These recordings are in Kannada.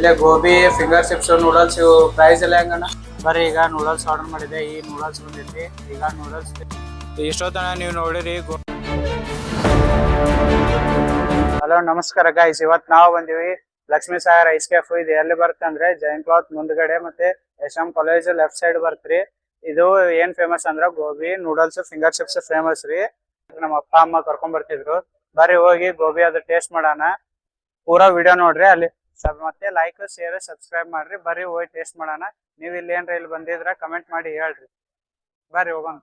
ಇಲ್ಲೇ ಗೋಬಿ ಫಿಂಗರ್ ಚಿಪ್ಸ್ ನೂಡಲ್ಸ್ ಇವು ಪ್ರೈಸ್ ಎಲ್ಲ ಹೆಂಗಣ್ಣ? ಬರ್ರಿ ಈಗ ನೂಡಲ್ಸ್ ಆರ್ಡರ್ ಮಾಡಿದೆ. ಈ ನೂಡಲ್ಸ್ ಬಂದೈತಿ. ಈಗ ನೂಡಲ್ಸ್ ಇಷ್ಟೊತ್ತನ ನೀವು ನೋಡಿರಿ. ಹಲೋ ನಮಸ್ಕಾರ ಗೈಸ್, ಇವತ್ತು ನಾವು ಬಂದಿವಿ ಲಕ್ಷ್ಮೀ ಸಾಗರ್ ಐಸ್ ಕೆಫ್. ಇದು ಎಲ್ಲಿ ಬರುತ್ತೆ ಅಂದ್ರೆ ಜೈನ್ ಕ್ಲಾತ್ ಮುಂದ್ಗಡೆ ಮತ್ತೆ ಎಸ್.ಎಂ ಕಾಲೇಜ್ ಲೆಫ್ಟ್ ಸೈಡ್ ಬರ್ತ್ರಿ. ಇದು ಏನ್ ಫೇಮಸ್ ಅಂದ್ರ gobi noodles finger chips famous ರೀ. ನಮ್ಮ ಅಪ್ಪ ಅಮ್ಮ ಕರ್ಕೊಂಡ್ ಬರ್ತಿದ್ರು. ಬರ್ರಿ ಹೋಗಿ ಗೋಬಿ ಅದು ಟೇಸ್ಟ್ ಮಾಡೋಣ. ಪೂರಾ ವಿಡಿಯೋ ನೋಡ್ರಿ. ಅಲ್ಲಿ ಮತ್ತೆ ಲೈಕ್ ಶೇರ್ ಸಬ್ಸ್ಕ್ರೈಬ್ ಮಾಡ್ರಿ. ಬರ್ರಿ ಹೋಗಿ ಟೇಸ್ಟ್ ಮಾಡೋಣ. ನೀವ್ ಇಲ್ಲಿ ಏನ್ರ ಇಲ್ಲಿ ಬಂದಿದ್ರ ಕಮೆಂಟ್ ಮಾಡಿ ಹೇಳ್ರಿ. ಬರ್ರಿ ಹೋಗೋಣ.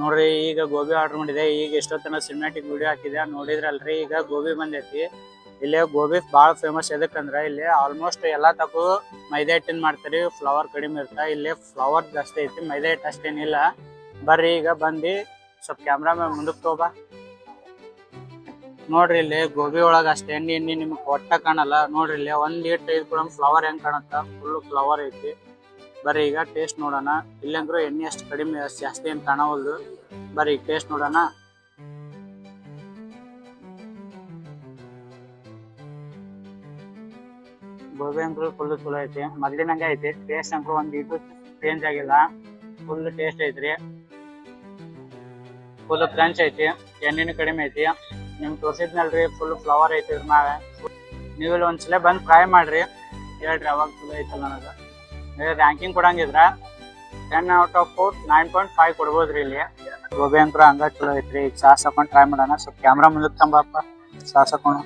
ನೋಡ್ರಿ ಈಗ ಗೋಬಿ ಆರ್ಡರ್ ಮಾಡಿದೆ. ಈಗ ಎಷ್ಟೊತ್ತನ ಸಿನಿಮ್ಯಾಟಿಕ್ ವಿಡಿಯೋ ಹಾಕಿದೆ ನೋಡಿದ್ರಲ್ರಿ. ಈಗ ಗೋಬಿ ಬಂದೈತಿ. ಇಲ್ಲಿ ಗೋಬಿ ಬಾಳ ಫೇಮಸ್ ಎದಕ್ಕಂದ್ರ ಇಲ್ಲಿ ಆಲ್ಮೋಸ್ಟ್ ಎಲ್ಲಾ ತಕು ಮೈದಾ ಹಿಟ್ಟಿನ ಮಾಡ್ತಾರಿ. ಫ್ಲವರ್ ಕಡಿಮೆ ಇರ್ತ. ಇಲ್ಲಿ ಫ್ಲವರ್ ಜಾಸ್ತಿ ಐತಿ, ಮೈದಾ ಹಿಟ್ಟು ಅಷ್ಟೇನಿಲ್ಲ. ಬರ್ರಿ ಈಗ ಬಂದು ಸ್ವಲ್ಪ ಕ್ಯಾಮ್ರಾ ಮುಂದಕ್ಕೆ ತಗೋಬಾ. ನೋಡ್ರಿ ಇಲ್ಲಿ ಗೋಬಿ ಒಳಗ ಅಷ್ಟ ಎಣ್ಣೆ ನಿಮ್ಗೆ ಒಟ್ಟ ಕಾಣಲ್ಲ. ನೋಡ್ರಿ ಇಲ್ಲಿ ಒಂದ್ ಹಿಟ್ಟು ಐದು ಕೂಡ ಫ್ಲವರ್ ಹೆಂಗ್ ಕಾಣತ್ತ, ಫುಲ್ ಫ್ಲವರ್ ಐತಿ. ಬರ್ರಿ ಈಗ ಟೇಸ್ಟ್ ನೋಡೋಣ. ಇಲ್ಲಂದ್ರು ಎಣ್ಣೆ ಅಷ್ಟು ಕಡಿಮೆ ಜಾಸ್ತಿ ಏನ್ ಕಾಣವಲ್ದು. ಬರ್ರಿ ಟೇಸ್ಟ್ ನೋಡೋಣ. ಗೋಬಿ ಅಂಕರು ಫುಲ್ ಚಲೋ ಐತಿ, ಮೊದ್ಲಿನಂಗ ಐತಿ. ಟೇಸ್ಟ್ ಅಂಕರು ಒಂದ್ ಇದು ಚೇಂಜ್ ಆಗಿಲ್ಲ. ಫುಲ್ ಟೇಸ್ಟ್ ಐತ್ರಿ. ಫುಲ್ ಕ್ರಂಚ್ ಐತಿ, ಎಣ್ಣೆನೂ ಕಡಿಮೆ ಐತಿ. ನಿಮ್ಗೆ ತೋರ್ಸಿದ್ನಲ್ರಿ ಫುಲ್ ಫ್ಲವರ್ ಐತಿ ಇದ್ರ ಮ್ಯಾಗ. ನೀವು ಇಲ್ಲಿ ಒಂದ್ಸಲ ಬಂದ್ ಟ್ರೈ ಮಾಡ್ರಿ, ಹೇಳ್ರಿ ಅವಾಗ ಚಲೋ ಐತಲ್ಲ ನನಗ. ರ್ಯಾಂಕಿಂಗ್ ಕೊಡಂಗಿದ್ರ 10/4 9.5 ಕೊಡ್ಬೋದ್ರಿ. ಇಲ್ಲಿ ಗೋಬಿ ಅಂಕರ ಹಂಗ ಚಲೋ ಐತ್ರಿ. ಈಗ ಸಾಸ್ ಹಾಕೊಂಡ್ ಟ್ರೈ ಮಾಡೋಣ. ಸ್ವಲ್ಪ ಕ್ಯಾಮ್ರಾ ಮುಂದಕ್ಕೆ ತಂಬಪ್ಪ. ಸಾಸ್ ಹಾಕೋಣ.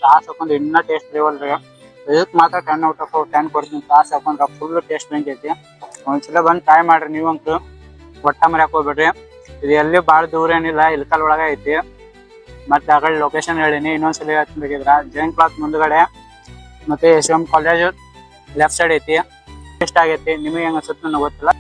ಸಾಸ್ ಹಾಕೊಂಡ್ ಇನ್ನ ಟೇಸ್ಟ್ ಲೆವೆಲ್ರಿ. ಇದಕ್ ಮಾತ್ರ 10/4 10 ಕೊಡ್ತೀನಿ. ಸಾಸ್ ಹಾಕೊಂಡ್ರ ಫುಲ್ ಟೇಸ್ಟ್ ಬಂದೈತಿ. ಒಂದ್ಸಲ ಬಂದ್ ಟ್ರೈ ಮಾಡ್ರಿ ನೀವಂತೂ. ಒಟ್ಟ ಮರ್ಯಾಕ್ ಹೋಗ್ಬೇಡ್ರಿ. ಇದು ಎಲ್ಲಿ ಬಾಳ ದೂರ ಏನಿಲ್ಲ, ಇಲ್ಕಲ್ ಒಳಗ ಐತಿ. ಮತ್ತೆ ಆ ಕಡೆ ಲೊಕೇಶನ್ ಹೇಳಿನಿ, ಇನ್ನೊಂದ್ಸಲ ಬೇಕಿದ್ರ ಜೈನ್ ಕ್ಲಾತ್ ಮುಂದ್ಗಡೆ ಮತ್ತೆ ಎಸ್.ಎಂ ಕಾಲೇಜ್ ಲೆಫ್ಟ್ ಸೈಡ್ ಐತಿ. ಇಷ್ಟ ಆಗೈತಿ. ನಿಮಗೆ ಹೆಂಗ ಅನ್ಸುತ್ತೆ ನನಗೆ ಗೊತ್ತಿಲ್ಲ.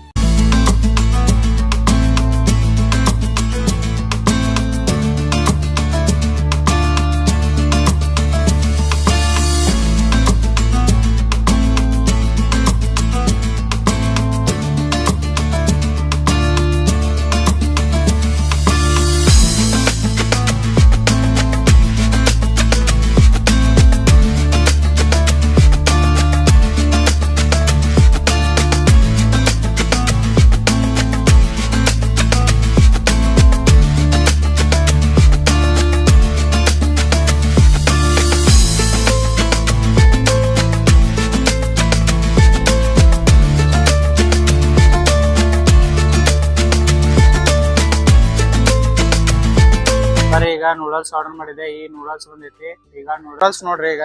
ಈಗ ನೂಡಲ್ಸ್ ಆರ್ಡರ್ ಮಾಡಿದೆ. ಈ ನೂಡಲ್ಸ್ ಬಂದೈತಿ. ಈಗ ನೂಡಲ್ಸ್ ನೋಡ್ರಿ ಈಗ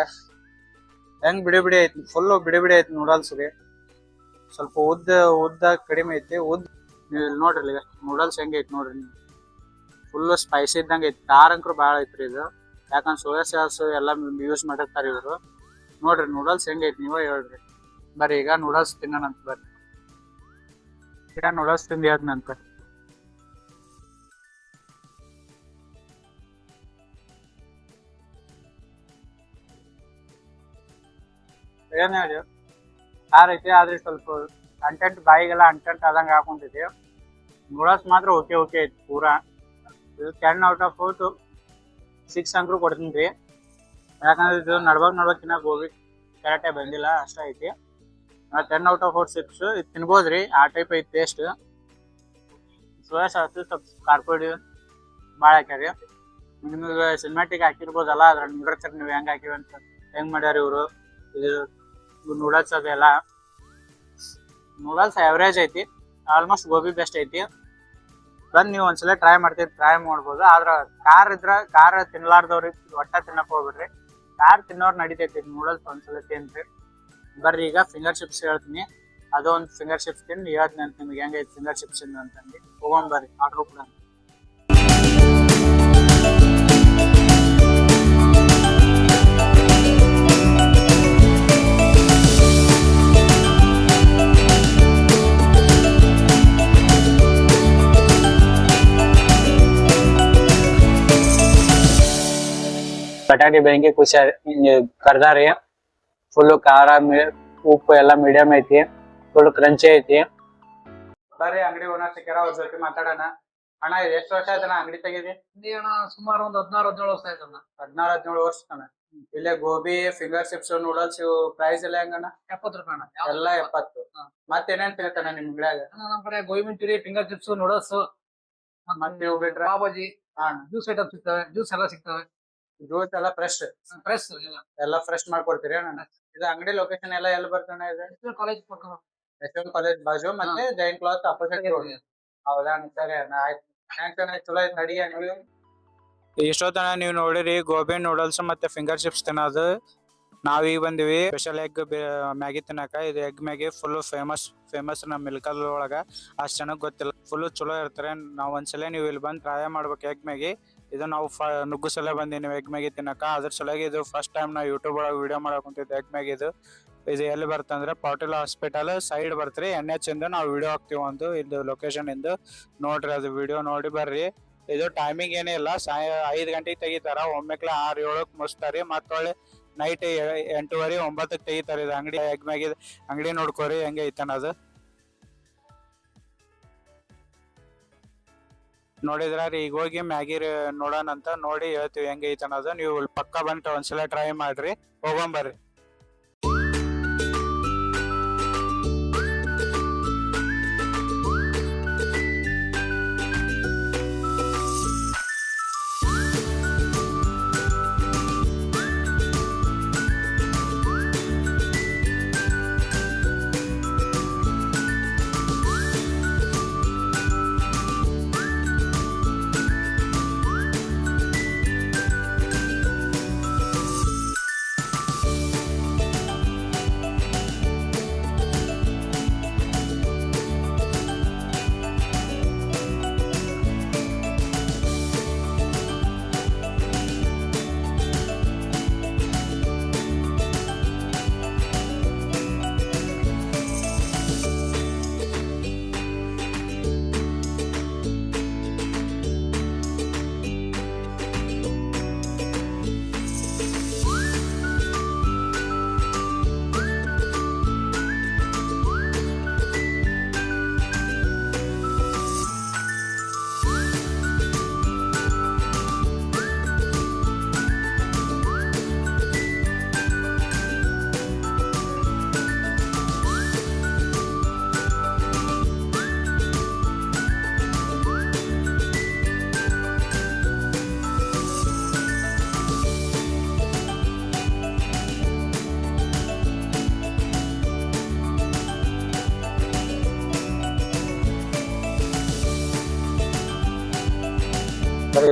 ಹೆಂಗ್ ಬಿಡಿ ಬಿಡಿ ಐತಿ. ಫುಲ್ ಬಿಡಿ ಬಿಡಿ ಐತಿ ನೂಡಲ್ಸ್ ರೀ. ಸ್ವಲ್ಪ ಉದ್ದ ಕಡಿಮೆ ಐತಿ. ನೀವು ಇಲ್ಲಿ ನೋಡ್ರಿ ಈಗ ನೂಡಲ್ಸ್ ಹೆಂಗ ಐತಿ ನೋಡ್ರಿ. ನೀವು ಫುಲ್ ಸ್ಪೈಸಿ ಇದ್ದಂಗ ಐತಿ. ಖಾರ ಅಂಕರು ಭಾಳ ಐತ್ರಿ ಇದು. ಯಾಕಂದ್ರೆ ಸೋಯಾ ಸಾಸ್ ಎಲ್ಲ ಯೂಸ್ ಮಾಡಿರ್ತಾರೆ ಇವರು. ನೋಡ್ರಿ ನೂಡಲ್ಸ್ ಹೆಂಗ ಐತಿ ನೀವೇ ಹೇಳ್ರಿ. ಬರ್ರಿ ಈಗ ನೂಡಲ್ಸ್ ತಿನ್ನೋಣಂತ. ಬರ್ರಿ ಈಗ ನೂಡಲ್ಸ್ ತಿಂದು ಹೇಳ್ತಂತ. ಏನೇ ಹೇಳಿ ಖಾರ ಐತಿ, ಆದ್ರೆ ಸ್ವಲ್ಪ ಕಂಟೆಂಟ್ ಬಾಯಿಗೆಲ್ಲ ಅಂಟೆಂಟ್ ಆದಂಗೆ ಹಾಕೊಂತೈತಿ. ನೂಡಲ್ಸ್ ಮಾತ್ರ ಓಕೆ ಐತಿ ಪೂರಾ. ಇದು 10/4 6 ಅಂಕರು ಕೊಡ್ತೀನಿ ರೀ. ಯಾಕಂದ್ರೆ ಇದು ನಡ್ಬಾಕಿನ್ನ ಗೋಬಿ ಕರೆಕ್ಟೇ ಬಂದಿಲ್ಲ, ಅಷ್ಟ ಐತಿ. 10/4 6 ಇದು ತಿನ್ಬೋದ್ರಿ. ಆ ಟೈಪ್ ಐತಿ ಟೇಸ್ಟ್. ಸೋಯಾ ಸಾಸ್ ಸ್ವಲ್ಪ ಕಾರ್ಪೊಡಿ ಭಾಳ ಹಾಕ್ಯಾರಿ. ನಿಮಗೆ ಸಿನಿಮ್ಯಾಟಿಕ್ ಹಾಕಿರ್ಬೋದಲ್ಲ, ಅದ್ರ ನೋಡ್ತಾರೆ ನೀವು ಹೆಂಗೆ ಹಾಕಿವಿ ಅಂತ. ಹೆಂಗ್ ಮಾಡ್ಯಾರ ಇವರು. ಇದು ನೂಡಲ್ಸ್ ಅದೆಲ್ಲ ನೂಡಲ್ಸ್ ಆವರೇಜ್ ಐತಿ. ಆಲ್ಮೋಸ್ಟ್ ಗೋಬಿ ಬೆಸ್ಟ್ ಐತಿ. ಬಂದ್ ನೀವು ಒಂದ್ಸಲ ಟ್ರೈ ಮಾಡ್ಬೋದು. ಆದ್ರ ಖಾರ ತಿನ್ಲಾರ್ದವ್ರಿಗೆ ಒಟ್ಟ ತಿನ್ನಕ್ ಹೋಗ್ಬಿಡ್ರಿ. ಖಾರ ತಿನ್ನೋರ್ ನಡಿತೈತಿ, ನೂಡಲ್ಸ್ ಒಂದ್ಸಲ ತಿನ್ರಿ. ಬರ್ರಿ ಈಗ ಫಿಂಗರ್ ಚಿಪ್ಸ್ ಹೇಳ್ತೀನಿ, ಅದೊಂದು ಫಿಂಗರ್ ಚಿಪ್ಸ್ ತಿಂದು ಹೇಳ್ತೀನಿ ಅಂತ ನಿಮ್ಗೆ ಹೆಂಗೈತಿ ಫಿಂಗರ್ ಚಿಪ್ಸ್ ಅಂತಂದು. ಹೋಗೋಣ ಆರ್ಡರ್ ಕೂಡ. ಬಟಾಟಿ ಬೆಂಕಿ ಖುಷಿ ಕರ್ದಾರಿ. ಫುಲ್ ಖಾರ ಉಪ್ಪು ಎಲ್ಲ ಮೀಡಿಯಂ ಐತಿ, ಫುಲ್ ಕ್ರಂಚಿ ಐತಿ. ಬರ್ರಿ ಅಂಗಡಿ ಓನರ್ ಸಿಕ್ಕಾರ, ಅವ್ರ ಜೊತೆ ಮಾತಾಡೋಣ. ಅಣ್ಣ ಇದು ಎಷ್ಟು ವರ್ಷ ಆಯ್ತಣ್ಣ ಅಂಗಡಿ ತೆಗೀರಿ? ಅಣ್ಣ ಸುಮಾರು ಒಂದು 16-17 ವರ್ಷ ಆಯ್ತಣ್ಣ. 16-17 ವರ್ಷ ಅಣ್ಣ. ಇಲ್ಲೇ ಗೋಬಿ, ಫಿಂಗರ್ ಚಿಪ್ಸ್, ನೂಡಲ್ಸ್ ಇವು ಪ್ರೈಸ್ ಎಲ್ಲ ಹೆಂಗಣ್ಣ? 70 ರೂಪಾಯಿ ಅಣ್ಣ. ಎಲ್ಲ 70. ಮತ್ತೇನೇನ್ ಸಿಗತ್ತಣ್ಣ ನಿಮ್ ಅಂಗಡಿಯಾಗ? ನಮ್ ಕಡೆ gobi manchurian, finger chips, noodles, ಮತ್ತೆ ಇವು ಬಿಟ್ರೆ ಪಾವ್ ಜ್ಯೂಸ್ ಐಟಮ್ ಸಿಗ್ತವೆ. ಜ್ಯೂಸ್ ಎಲ್ಲ ಸಿಗ್ತವೆ. ಜ್ಯೂಸ್ ಎಲ್ಲ ಫ್ರೆಶ್ ಎಲ್ಲ ಫ್ರೆಶ್ ಮಾಡ್ಕೊಡ್ತೀರಿ ಅಣ್ಣ? ಇದು ಅಂಗಡಿ ಲೊಕೇಶನ್ ಎಲ್ಲ ಎಲ್ಲಿ ಬರ್ತಣ್ಣ? ಇದು ಕಾಲೇಜ್ ಕಾಲೇಜ್ ಬಾಜು ಮತ್ತೆ ಜೈನ್ ಕ್ಲಾತ್ ಅಪೋಸಿಟ್. ಹೌದಾ? ಸರಿ ಅಣ್ಣ, ಆಯ್ತು. ಥ್ಯಾಂಕ್ಸ್ ಅಣ್ಣ, ಚಲೋ ಐತೆ ನಡಿ ಅಂಗಡಿ. ಇಷ್ಟೊತ್ತನ ನೀವು ನೋಡಿರಿ ಗೋಬಿ, ನೂಡಲ್ಸ್ ಮತ್ತೆ ಫಿಂಗರ್ ಚಿಪ್ಸ್ ತಿನ್ನೋದು. ನಾವೀಗ ಬಂದಿವಿ ಸ್ಪೆಷಲ್ ಎಗ್ ಮ್ಯಾಗಿ ತಿನ್ನಕ. ಇದು ಎಗ್ ಮ್ಯಾಗಿ ಫುಲ್ ಫೇಮಸ್ ನಮ್ಮ ಇಲ್ಕಲ್ ಒಳಗ. ಅಷ್ಟು ಚೆನ್ನಾಗಿ ಗೊತ್ತಿಲ್ಲ, ಫುಲ್ ಚಲೋ ಇರ್ತಾರೆ. ನಾವು ಒಂದ್ಸಲ ನೀವು ಇಲ್ಲಿ ಬಂದು ಟ್ರೈ ಮಾಡ್ಬೇಕು ಎಗ್ ಮ್ಯಾಗಿ. ಇದು ನಾವು ನುಗ್ಗು ಸಲ ಬಂದೀನಿ ಎಗ್ ಮ್ಯಾಗಿ ತಿನ್ನಕ. ಅದ್ರ ಸಲುವಾಗಿ ಇದು ಫಸ್ಟ್ ಟೈಮ್ ನಾವು ಯೂಟ್ಯೂಬ್ ಒಳಗೆ ವಿಡಿಯೋ ಮಾಡಕ್ ಕುಂತಿದ್ದೆ ಎಗ್ ಮ್ಯಾಗಿ. ಇದು ಎಲ್ಲಿ ಬರ್ತಂದ್ರೆ ಪಾಟೀಲ್ ಹಾಸ್ಪಿಟಲ್ ಸೈಡ್ ಬರ್ತೀರಿ, NH ಇಂದ ನಾವು ವಿಡಿಯೋ ಹಾಕ್ತಿವಿ ಒಂದು. ಇದು ಲೊಕೇಶನ್ ಇಂದು ನೋಡ್ರಿ, ಅದು ವಿಡಿಯೋ ನೋಡಿ ಬರ್ರಿ. ಇದು ಟೈಮಿಂಗ್ ಏನಿಲ್ಲ, 5 ಗಂಟೆಗೆ ತೆಗಿತಾರ. ಒಮ್ಮೆಕ್ಲೆ 6-7 ಮುಗಿಸ್ತಾರಿ. ಮತ್ತೊಳ್ಳೆ ನೈಟ್ 8:30-9 ತೆಗಿತಾರೆ. ಇದು ಅಂಗಡಿ ಎಗ್ ಮ್ಯಾಗಿ ಅಂಗಡಿ ನೋಡ್ಕೋರಿ ಹೆಂಗೆ ಐತನ. ಅದು ನೋಡಿದ್ರ ಈಗ ಹೋಗಿ ಮ್ಯಾಗಿ ನೋಡೋಣ ಅಂತ ನೋಡಿ ಹೇಳ್ತೀವಿ ಹೆಂಗೆ ಐತನದು. ನೀವು ಪಕ್ಕ ಬಂದು ಒಂದ್ಸಲ ಟ್ರೈ ಮಾಡ್ರಿ. ಹೋಗೋಂಬರ್ರಿ.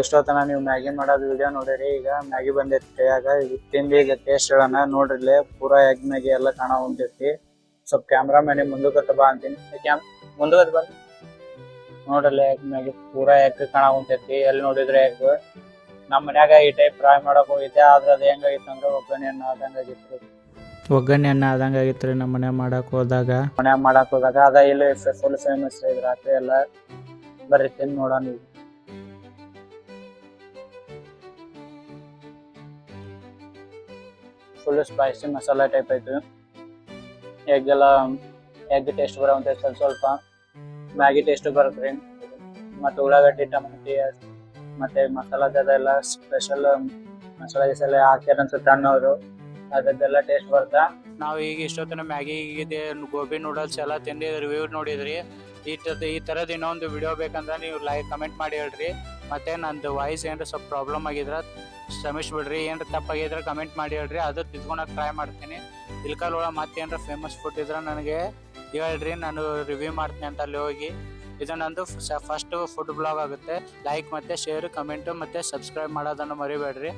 ಇಷ್ಟೊತ್ತನ ನೀವು ಮ್ಯಾಗಿ ಮಾಡೋದು ವಿಡಿಯೋ ನೋಡಿರಿ. ಈಗ ಮ್ಯಾಗಿ ಬಂದೈತಿ ಕೈಯಾಗ. ಈಗ ತಿಂದು ಈಗ ಟೇಸ್ಟ್ ಹೇಳೋಣ. ನೋಡ್ರಿ ಪೂರಾ ಎಗ್ ಮ್ಯಾಗಿ ಎಲ್ಲ ಕಾಣ ಹೊಂಟೈತಿ. ಸ್ವಲ್ಪ ಕ್ಯಾಮ್ರಾ ಮ್ಯಾನಿ ಮುಂದಕ್ಕೆ ಬಾ ಅಂತೀನಿ. ಮುಂದಕ್ಕೆ ಬಂದು ನೋಡ್ರಿ ಎಗ್ ಮ್ಯಾಗಿ ಪೂರಾ ಎಗ್ ಕಾಣ ಹೊಂಟೈತಿ. ಎಲ್ಲಿ ನೋಡಿದ್ರೆ ಎಗ್. ನಮ್ಮ ಮನ್ಯಾಗ ಈ ಟೈಪ್ ಫ್ರೈ ಮಾಡಕ್ ಹೋಗಿದ್ದೆ, ಆದ್ರೆ ಅದು ಹೆಂಗಾಗಿತ್ತು ಅಂದ್ರೆ ಒಗ್ಗರಣೆ ಅನ್ನ ಆದಂಗಾಗಿತ್ತು. ನಮ್ಮ ಮನ್ಯಾಗ ಮಾಡಕ್ ಹೋದಾಗ ಅದ ಇಲ್ಲಿ ಫುಲ್ ಫೇಮಸ್ ರಾತ್ರಿ ಎಲ್ಲ. ಬರ್ರಿ ತಿಂದು ನೋಡೋಣ. ಈಗ ಫುಲ್ ಸ್ಪೈಸಿ ಮಸಾಲಾ ಟೈಪ್ ಐತಿ. ಎಗ್ ಟೇಸ್ಟ್ ಬರೋಂತ ಸ್ವಲ್ಪ ಮ್ಯಾಗಿ ಟೇಸ್ಟ್ ಬರುತ್ತೆ. ಮತ್ತೆ ಉಳ್ಳಾಗಡ್ಡಿ, ಟಮಾಟಿ ಮತ್ತೆ ಮಸಾಲಾದೆಲ್ಲ ಸ್ಪೆಷಲ್ ಮಸಾಲ ಗಿಸಾಲ ಹಾಕ್ಯಾರ ಅನ್ಸುತ್ತೆ ಅಣ್ಣವ್ರು. ಅದೆಲ್ಲ ಟೇಸ್ಟ್ ಬರ್ತಾ. ನಾವು ಈಗ ಇಷ್ಟೊತ್ತಿನ ಮ್ಯಾಗಿ ಗೋಬಿ ನೂಡಲ್ಸ್ ಎಲ್ಲ ತಿಂದು ರಿವ್ಯೂ ನೋಡಿದ್ರಿ. ಈ ಥರದ ಇನ್ನೊಂದು ವಿಡಿಯೋ ಬೇಕಂದ್ರೆ ನೀವು ಕಮೆಂಟ್ ಮಾಡಿ ಹೇಳ್ರಿ. ಮತ್ತೆ ನಂದು ವಾಯ್ಸ್ ಏನಾರ ಸ್ವಲ್ಪ ಪ್ರಾಬ್ಲಮ್ ಆಗಿದ್ರೆ ಕ್ಷಮಿಸ್ಬಿಡ್ರಿ. ಏನಾರ ತಪ್ಪಾಗಿದ್ರೆ ಕಮೆಂಟ್ ಮಾಡಿ ಹೇಳ್ರಿ, ಅದು ತಿದ್ಕೊಳಕ್ಕೆ ಟ್ರೈ ಮಾಡ್ತೀನಿ. ಇಲ್ಕಲ್ ಒಳಗೆ ಮತ್ತೆ ಏನಾರ ಫೇಮಸ್ ಫುಡ್ ಇದ್ರೆ ನನಗೆ ಹೇಳ್ರಿ, ನಾನು ರಿವ್ಯೂ ಮಾಡ್ತೀನಿ ಅಂತ ಅಲ್ಲಿ ಹೋಗಿ. ಇದು ನಂದು ಫಸ್ಟ್ ಫುಡ್ ಬ್ಲಾಗ್ ಆಗುತ್ತೆ. ಲೈಕ್ ಮತ್ತೆ ಶೇರ್, ಕಮೆಂಟ್ ಮತ್ತೆ ಸಬ್ಸ್ಕ್ರೈಬ್ ಮಾಡೋದನ್ನು ಮರಿಬೇಡ್ರಿ.